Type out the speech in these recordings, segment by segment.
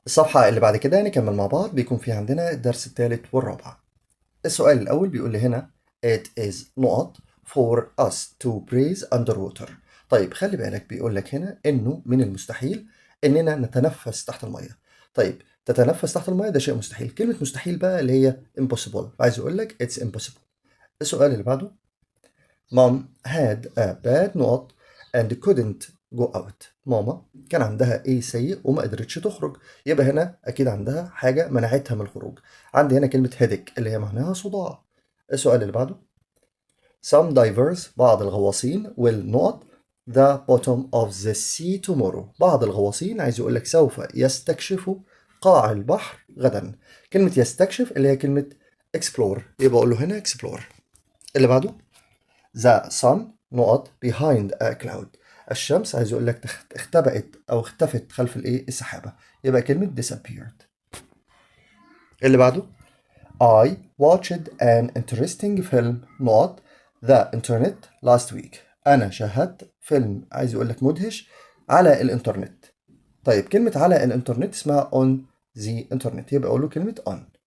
الصفحة اللي بعد كده نكمل مع بعض بيكون في عندنا الدرس الثالث والرابع. السؤال الأول بيقول لي هنا it is not for us to breathe underwater. طيب خلي بالك بيقول لك هنا إنه من المستحيل إننا نتنفس تحت المية. طيب تتنفس تحت المية ده شيء مستحيل. كلمة مستحيل بقى اللي هي impossible. عايز أقول لك it's impossible. السؤال اللي بعده Mom had a bad note and couldn't go out. ماما كان عندها ايه سيء وما قدرتش تخرج. يبقى هنا اكيد عندها حاجة منعتها من الخروج. عندي هنا كلمة headache اللي هي معناها صداع. السؤال اللي بعده Some divers بعض الغواصين will not the bottom of the sea tomorrow. بعض الغواصين عايز يقول لك سوف يستكشفوا قاع البحر غدا. كلمة يستكشف اللي هي كلمة explore. يبقى أقول له هنا explore. اللي بعده The sun نقط behind a cloud. الشمس عايز يقول لك اختبأت أو اختفت خلف الإيه السحابة. يبقى كلمة disappeared. اللي بعده I watched an interesting film نقط the internet last week. أنا شاهدت فيلم عايز يقول لك مدهش على الإنترنت. طيب كلمة على الإنترنت اسمها on the internet. يبقى أقول له كلمة on.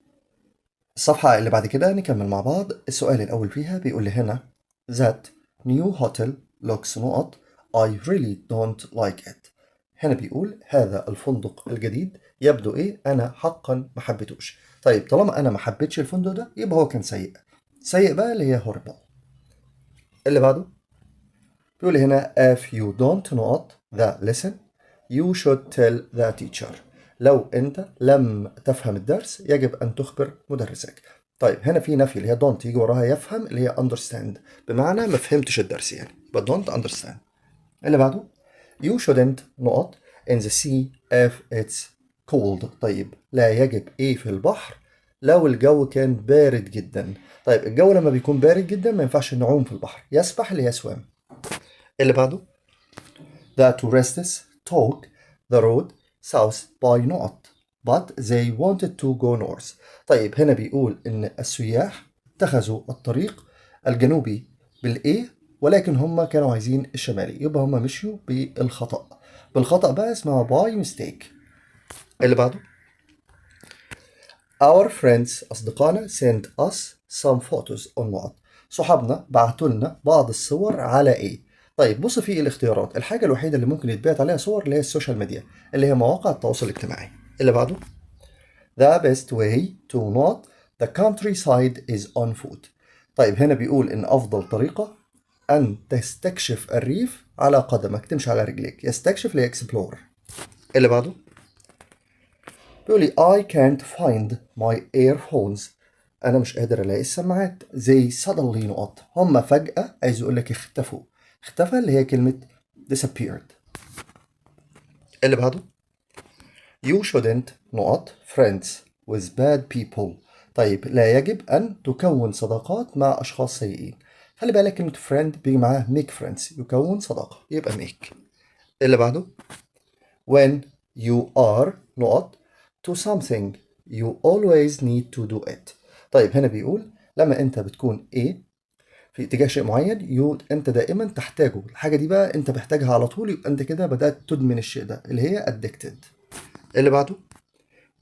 الصفحة اللي بعد كده نكمل مع بعض. السؤال الأول فيها بيقول لي هنا That new hotel looks نقط I really don't like it. هنا بيقول هذا الفندق الجديد يبدو إيه أنا حقا ما حبيتوش. طيب طالما أنا ما حبيتش الفندق ده يبقى هو كان سيء. سيء بقى اللي هي horrible. اللي بعده بيقول لي هنا if you don't نقط the lesson you should tell the teacher. لو أنت لم تفهم الدرس يجب أن تخبر مدرسك. طيب هنا في نفي اللي هي don't يجي وراها يفهم اللي هي understand بمعنى ما فهمتش الدرس يعني but don't understand. اللي بعده you shouldn't نقط in the sea if it's cold. طيب لا يجب إيه في البحر لو الجو كان بارد جدا. طيب الجو لما بيكون بارد جدا ما ينفعش نعوم في البحر. يسبح اللي هي swim. اللي بعده The tourists took the road south by نقط but they wanted to go north. طيب هنا بيقول إن السياح اتخذوا الطريق الجنوبي بالإيه ولكن هم كانوا عايزين الشمالي. يبقى هم مشيوا بالخطأ. بالخطأ بقى اسمها by mistake. اللي بعده Our friends أصدقائنا sent us some photos on نقط. صحابنا بعتوا لنا بعض الصور على إيه؟ طيب بص في الاختيارات. الحاجة الوحيدة اللي ممكن يتبعت عليها صور اللي هي السوشيال ميديا اللي هي مواقع التواصل الاجتماعي. اللي بعده The best way to not the countryside is on foot. طيب هنا بيقول إن أفضل طريقة أن تستكشف الريف على قدمك تمشي على رجليك. يستكشف لي explore. اللي بعده بيقول لي I can't find my earphones. أنا مش قادر ألاقي السماعات. They suddenly نقط هم فجأة عايز يقول لك اختفوا. اختفى اللي هي كلمة disappeared. اللي بعده You shouldn't نقط friends with bad people. طيب لا يجب أن تكون صداقات مع أشخاص سيئين. خلي بالك كلمة friend بيجي معاها make friends يكون صداقة يبقى make. اللي بعده When you are نقط to something you always need to do it. طيب هنا بيقول لما انت بتكون ايه في اتجاه شيء معين انت دائما تحتاجه. الحاجة دي بقى انت محتاجها على طول يبقى انت كده بدأت تدمن الشيء ده اللي هي addicted. اللي بعده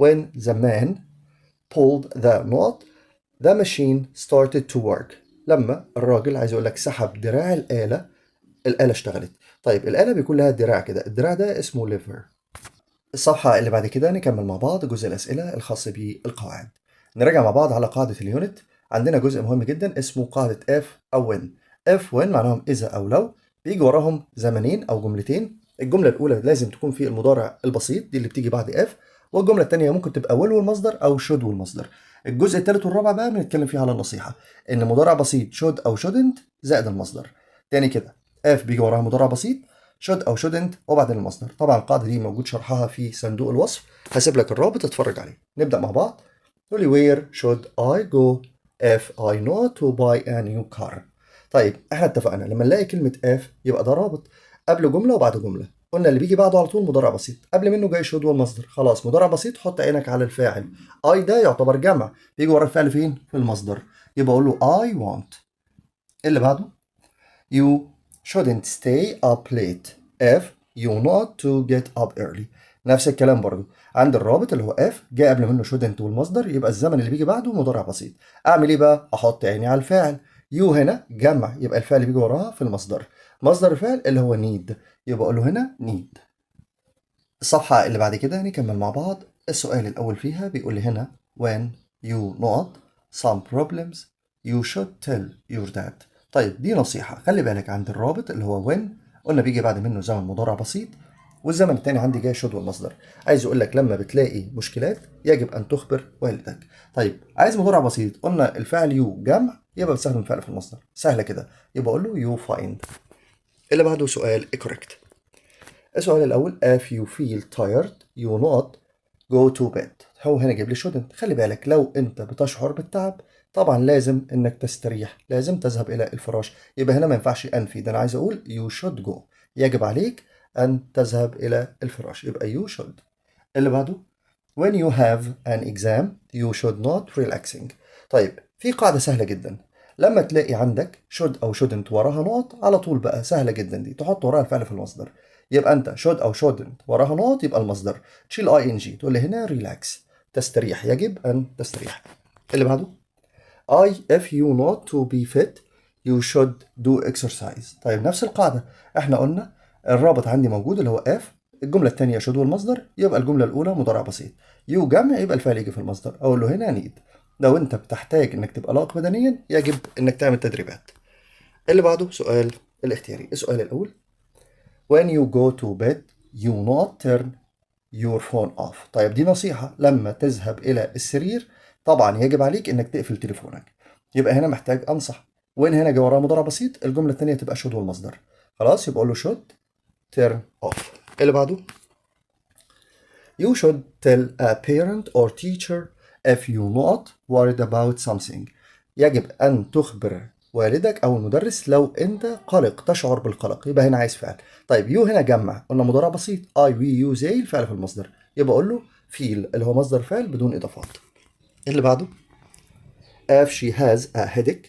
when the man pulled the نقط the machine started to work. لما الراجل عايز اقول لك سحب دراع الآلة اشتغلت. طيب الآلة بيكون لها دراع كده. الدراع ده اسمه lever. الصفحة اللي بعد كده نكمل مع بعض جزء الأسئلة الخاص بالقواعد. نراجع مع بعض على قاعدة اليونت. عندنا جزء مهم جدا اسمه قاعدة if أو when. if when معناهم إذا أو لو. بيجي وراهم زمنين أو جملتين. الجملة الأولى لازم تكون في المضارع البسيط دي اللي بتيجي بعد if. والجملة الثانية ممكن تبقى will والمصدر أو should والمصدر. الجزء الثالث والرابع بقى بنتكلم فيه على النصيحة إن مضارع بسيط should أو shouldn't زائد المصدر. تاني كده if بيجي وراها مضارع بسيط should أو shouldn't وبعدين المصدر. طبعا القاعدة دي موجود شرحها في صندوق الوصف. هسيب لك الرابط تتفرج عليه. نبدأ مع بعض. تقول لي where should I go if I know to buy a new car. طيب احنا اتفقنا لما نلاقي كلمة if يبقى ده رابط قبل جملة وبعد جملة. قلنا اللي بيجي بعده على طول مضارع بسيط قبل منه جاي should والمصدر. خلاص مضارع بسيط حط عينك على الفاعل. I ده يعتبر جمع بيجي ورا الفعل فين؟ في المصدر. يبقى اقول له I want. اللي بعده you shouldn't stay up late if you not to get up early. نفس الكلام برضو عند الرابط اللي هو F جاء قبل منه shouldn't والمصدر، يبقى الزمن اللي بيجي بعده مضارع بسيط. أعمل إيه بقى؟ أحط عيني على الفاعل. يو هنا جمع، يبقى الفعل اللي بيجي وراها في المصدر. مصدر الفعل اللي هو need، يبقى أقول له هنا need. الصفحة اللي بعد كده نكمل مع بعض. السؤال الأول فيها بيقول لي هنا when you not some problems you should tell your dad. طيب دي نصيحة، خلي بالك عند الرابط اللي هو when قلنا بيجي بعد منه زمن مضارع بسيط، والزمن التاني عندي جاي should والمصدر. عايز يقول لك لما بتلاقي مشكلات يجب أن تخبر والدك. طيب عايز مضارع بسيط، قلنا الفعل you جمع، يبقى بستخدم فعل في المصدر. سهلة كده، يبقى أقول له you find. اللي بعده سؤال correct. السؤال الأول if you feel tired you not go to bed. هو هنا جايب لي shouldn't. خلي بالك لو أنت بتشعر بالتعب طبعا لازم إنك تستريح، لازم تذهب إلى الفراش. يبقى هنا ما ينفعش أنفي، ده أنا عايز أقول you should go، يجب عليك أن تذهب إلى الفراش، يبقى you should. اللي بعده when you have an exam you should not relaxing. طيب في قاعدة سهلة جدا، لما تلاقي عندك should أو shouldn't وراها نقط على طول بقى سهلة جدا دي تحط وراها الفعل في المصدر. يبقى أنت should أو shouldn't وراها نقط يبقى المصدر، تشيل ing تقول لي هنا relax، تستريح، يجب أن تستريح. اللي بعده if you not to be fit you should do exercise. طيب نفس القاعدة، احنا قلنا الرابط عندي موجود اللي هو if، الجملة الثانية should والمصدر، يبقى الجملة الأولى مضارع بسيط، you جمع يبقى الفعل يجي في المصدر. أقول له هنا need، لو أنت بتحتاج إنك تبقى لائق بدنيا يجب إنك تعمل تدريبات. اللي بعده سؤال الاختياري. السؤال الأول when you go to bed you not turn your phone off. طيب دي نصيحة، لما تذهب إلى السرير طبعا يجب عليك إنك تقفل تليفونك، يبقى هنا محتاج أنصح. وين هنا جه وراه مضارع بسيط، الجملة الثانية تبقى should والمصدر. خلاص يبقى أقول له should turn off. اللي بعده you should tell a parent or teacher if you not worried about something. يجب أن تخبر والدك أو المدرس لو أنت قلق، تشعر بالقلق، يبقى هنا عايز فعل. طيب يو هنا جمع، قلنا مضارع بسيط I we you they الفعل في المصدر، يبقى أقول له feel اللي هو مصدر فعل بدون إضافات. اللي بعده if she has a headache،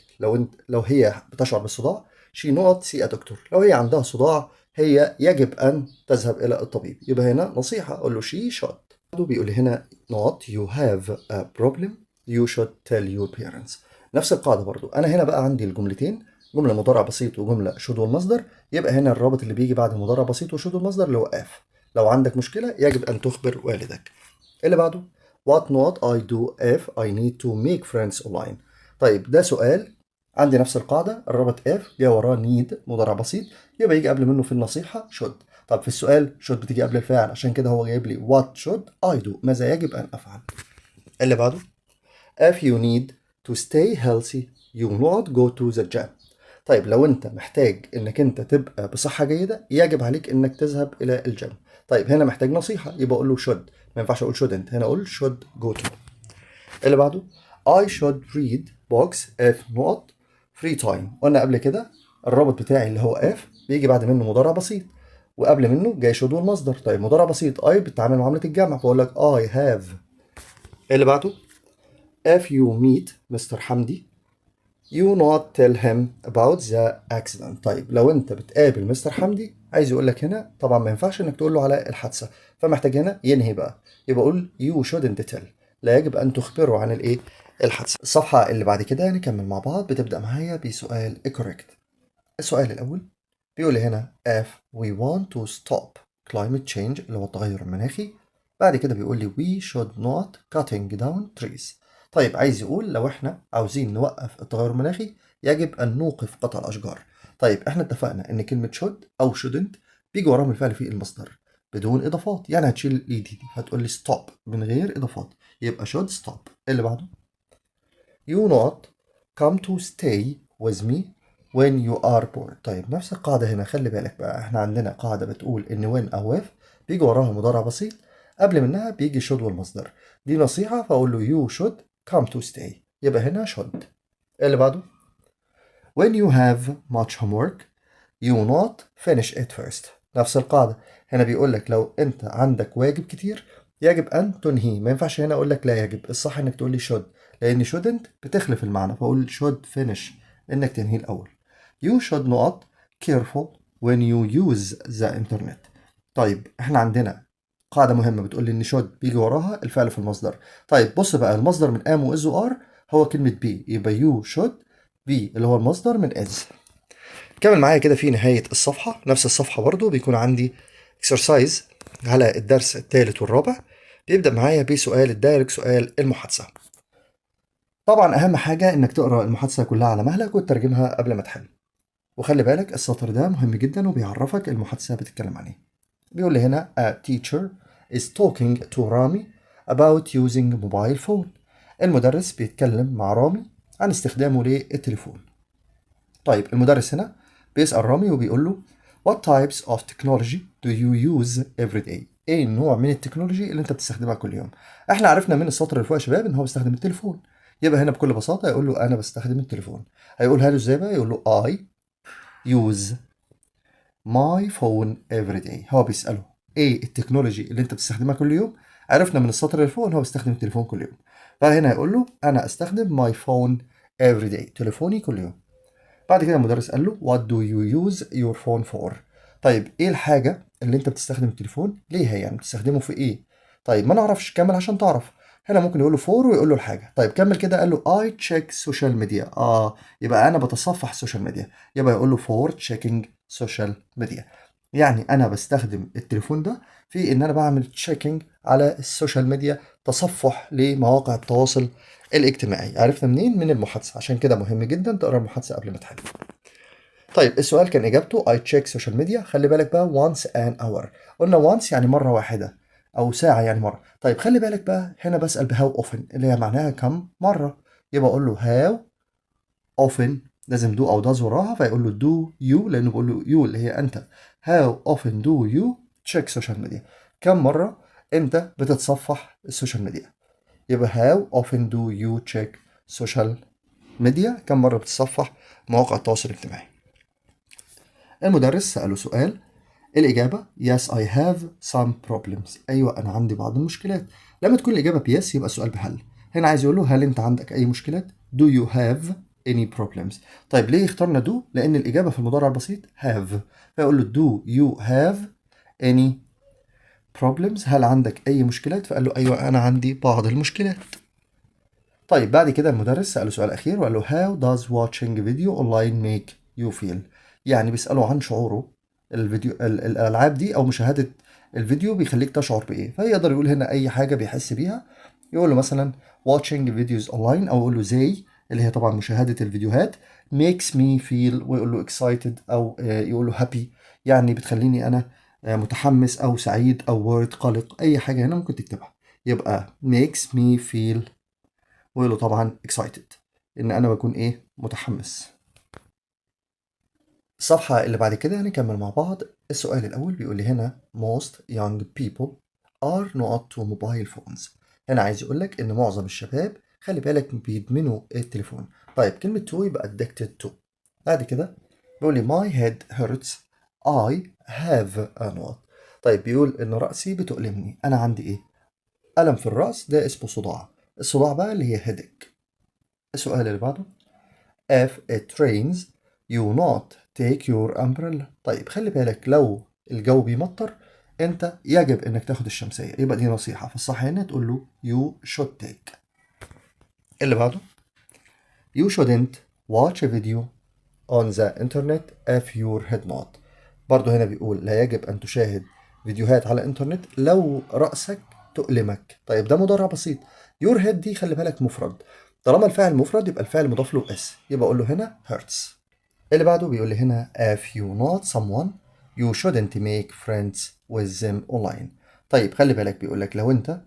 لو هي بتشعر بالصداع she not see a doctor، لو هي عندها صداع هي يجب أن تذهب إلى الطبيب، يبقى هنا نصيحة أقول له she should. بيقول لي هنا not you have a problem you should tell your parents. نفس القاعدة برضو، أنا هنا بقى عندي الجملتين، جملة مضارع بسيط وجملة should والمصدر، يبقى هنا الرابط اللي بيجي بعد مضارع بسيط وشود والمصدر اللي هو if، لو عندك مشكلة يجب أن تخبر والدك. اللي بعده what not I do if I need to make friends online. طيب ده سؤال عندي نفس القاعدة، الرابط if جاء وراه need مضارع بسيط، يبقى يجي قبل منه في النصيحة should. طب في السؤال should بتيجي قبل الفعل، عشان كده هو جايب لي what should I do، ماذا يجب أن أفعل. اللي بعده if you need to stay healthy you not go to the gym. طيب لو انت محتاج انك انت تبقى بصحة جيدة يجب عليك انك تذهب الى الجيم. طيب هنا محتاج نصيحة يبقى اقول له should، ما ينفعش اقول shouldn't، هنا اقول should go to. اللي بعده I should read books if not free time. قلنا قبل كده الرابط بتاعي اللي هو if بيجي بعد منه مضارع بسيط وقبل منه جاي should والمصدر. طيب مضارع بسيط I بتتعامل معاملة الجمع فاقول لك I have. اللي بعده if you meet مستر حمدي you not tell him about the accident. طيب لو انت بتقابل مستر حمدي عايز يقول لك هنا طبعا ما ينفعش انك تقول له على الحادثه، فمحتاج هنا ينهي بقى، يبقى اقول you shouldn't tell، لا يجب ان تخبره عن الايه الحادثه. الصفحه اللي بعد كده نكمل مع بعض، بتبدا معايا بسؤال correct. السؤال الاول بيقول لي هنا if we want to stop climate change اللي هو التغير المناخي، بعد كده بيقول لي we should not cutting down trees. طيب عايز يقول لو احنا عاوزين نوقف التغير المناخي يجب ان نوقف قطع الاشجار. طيب احنا اتفقنا ان كلمة should او shouldn't بيجي وراهم الفعل في المصدر بدون اضافات، يعني هتشيل الاي دي هتقول لي stop من غير اضافات، يبقى should stop. اللي بعده you not come to stay with me when you are bored. طيب نفس القاعدة هنا، خلي بالك بقى احنا عندنا قاعدة بتقول ان when او if بيجي وراها مضارع بسيط قبل منها بيجي should والمصدر، دي نصيحة فأقول له you should come to stay، يبقى هنا should. اللي بعده when you have much homework you not finish it first. نفس القاعدة هنا بيقول لك لو انت عندك واجب كتير يجب ان تنهيه، ما ينفعش هنا اقول لك لا يجب، الصح انك تقول لي should لان shouldn't بتخلف المعنى، فاقول should finish انك تنهيه الاول. you should not careful when you use the internet. طيب احنا عندنا قاعدة مهمة بتقول لي إن should بيجي وراها الفعل في المصدر. طيب بص بقى، المصدر من am و is و are هو كلمة be، يبقى you should be اللي هو المصدر من is. كمل معايا كده في نهاية الصفحة، نفس الصفحة برضو بيكون عندي exercise على الدرس الثالث والرابع، بيبدأ معايا بسؤال الدايركت، سؤال المحادثة. طبعا أهم حاجة إنك تقرأ المحادثة كلها على مهلك وتترجمها قبل ما تحل. وخلي بالك السطر ده مهم جدا وبيعرفك المحادثة بتتكلم عن ايه. بيقول لي هنا a teacher is talking to Rami about using mobile phone. المدرس بيتكلم مع رامي عن استخدامه للتليفون. طيب المدرس هنا بيسأل رامي وبيقول له what types of technology do you use every day؟ ايه النوع من التكنولوجي اللي انت بتستخدمها كل يوم؟ احنا عرفنا من السطر اللي فوق يا شباب ان هو بيستخدم التليفون، يبقى هنا بكل بساطة يقول له انا بستخدم التليفون. هيقولها له ازاي بقى؟ يقول له I use my phone every day. هو بيسأله ايه التكنولوجي اللي انت بتستخدمها كل يوم؟ عرفنا من السطر اللي فوق ان هو بيستخدم التليفون كل يوم، فهنا هيقول له انا استخدم my phone every day، تليفوني كل يوم. بعد كده المدرس قال له what do you use your phone for؟ طيب ايه الحاجة اللي انت بتستخدم التليفون ليها، يعني بتستخدمه في ايه؟ طيب ما نعرفش، كمل عشان تعرف. هنا ممكن يقول له for ويقول له الحاجة. طيب كمل كده، قال له I check social media. يبقى انا بتصفح السوشيال ميديا، يبقى يقول له for checking social media، يعني انا بستخدم التليفون ده في ان انا بعمل تشيكينج على السوشيال ميديا، تصفح لمواقع التواصل الاجتماعي. عرفنا منين؟ من المحادثة، عشان كده مهم جدا تقرا المحادثة قبل ما تحل. طيب السؤال كان إجابته I check social media. خلي بالك بقى once an hour، قلنا once يعني مرة واحدة أو ساعة يعني مرة. طيب خلي بالك بقى هنا بسأل ب how often اللي هي معناها كم مرة، يبقى أقول له how often، لازم do أو does وراها، فيقول له do you لأنه بقول له you اللي هي أنت. how often do you check social media؟ كم مرة أنت بتتصفح السوشيال ميديا؟ يبقى how often do you check social media؟ كم مرة بتتصفح مواقع التواصل الاجتماعي؟ المدرس سأله سؤال، الإجابة yes I have some problems. أيوة أنا عندي بعض المشكلات. لما تكون الإجابة بيس يبقى السؤال بهل. هنا عايز يقول له هل أنت عندك أي مشكلات؟ do you have any problems؟ طيب ليه اخترنا do؟ لأن الإجابة في المضارع البسيط have، فيقول له do you have any problems؟ هل عندك أي مشكلات؟ فقال له أيوة أنا عندي بعض المشكلات. طيب بعد كده المدرس سأله سؤال أخير وقال له how does watching video online make you feel؟ يعني بيسأله عن شعوره الفيديو الألعاب دي أو مشاهدة الفيديو بيخليك تشعر بإيه، فيقدر يقول هنا أي حاجة بيحس بيها. يقول له مثلا watching videos online، أو يقول له زي اللي هي طبعا مشاهدة الفيديوهات makes me feel، ويقول له excited أو يقول له happy، يعني بتخليني أنا متحمس أو سعيد أو worried قلق، أي حاجة هنا ممكن تكتبها. يبقى makes me feel، ويقول له طبعا excited ان انا بكون ايه، متحمس. الصفحة اللي بعد كده هنكمل مع بعض. السؤال الاول بيقول لي هنا most young people are not to mobile phones. هنا عايز يقول لك ان معظم الشباب خلي بالك بيدمنوا التليفون. طيب كلمة to يبقى addicted to. بعد كده بيقول لي my head hurts I have a not. طيب بيقول ان رأسي بتؤلمني، انا عندي ايه؟ ألم في الرأس، ده اسمه صداع. الصداع بقى اللي هي headache. السؤال اللي بعده if it rains you not take your umbrella. طيب خلي بالك لو الجو بيمطر انت يجب انك تاخد الشمسية، يبقى دي نصيحة، فالصح هنا تقول له you should take. اللي بعده you shouldn't watch a video on the internet if your head not. برضه هنا بيقول لا يجب ان تشاهد فيديوهات على الانترنت لو رأسك تؤلمك. طيب ده مضارع بسيط. your head دي خلي بالك مفرد، طالما الفعل مفرد يبقى الفعل مضاف له اس، يبقى اقول له هنا hurts. اللي بعده بيقول لي هنا if you not someone you shouldn't make friends with them online. طيب خلي بالك بيقول لك لو انت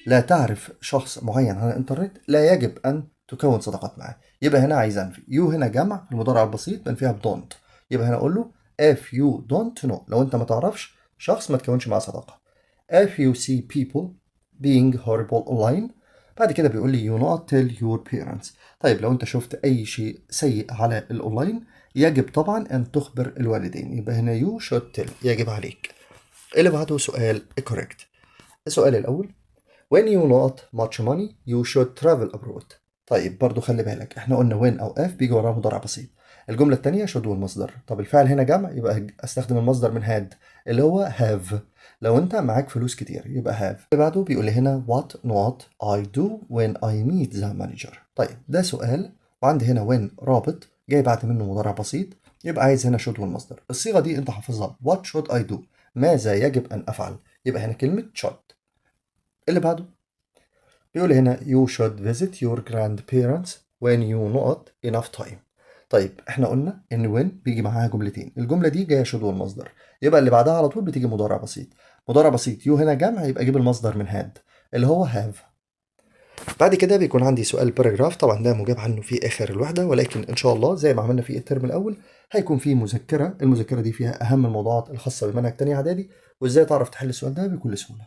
لا تعرف شخص معين على الانترنت لا يجب ان تكون صداقات معه، يبقى هنا عايز انفي. يو هنا جمع في المضارع البسيط بنفيها بدونت، يبقى هنا اقول له if you don't know، لو انت ما تعرفش شخص ما تكونش معاه صداقة. if you see people being horrible online، بعد كده بيقول لي you not tell your parents. طيب لو انت شفت اي شيء سيء على الاونلاين يجب طبعا ان تخبر الوالدين، يبقى هنا you should tell، يجب عليك. اللي بعده سؤال correct. السؤال الاول when you not much money you should travel abroad. طيب برضو خلي بالك احنا قلنا when او if بيجي وراها مضارع بسيط، الجملة التانية should والمصدر. طب الفعل هنا جمع يبقى استخدم المصدر من had اللي هو have. لو انت معاك فلوس كتير يبقى have. اللي بعده بيقول لي هنا what not I do when I meet the manager. طيب ده سؤال وعندي هنا when رابط جاي بعد منه مضارع بسيط، يبقى عايز هنا should والمصدر. الصيغة دي انت حافظها what should I do، ماذا يجب أن أفعل، يبقى هنا كلمة should. اللي بعده بيقول هنا you should visit your grandparents when you not enough time. طيب احنا قلنا ان when بيجي معاها جملتين، الجملة دي جاية should والمصدر، يبقى اللي بعدها على طول بتيجي مضارع بسيط. مضارع بسيط you هنا جمع يبقى اجيب المصدر من had اللي هو have. بعد كده بيكون عندي سؤال باراجراف، طبعا ده مجاب عنه في اخر الوحدة، ولكن ان شاء الله زي ما عملنا في الترم الاول هيكون في مذكرة، المذكرة دي فيها اهم الموضوعات الخاصة بمنهج تاني اعدادي وازاي تعرف تحل السؤال ده بكل سهولة.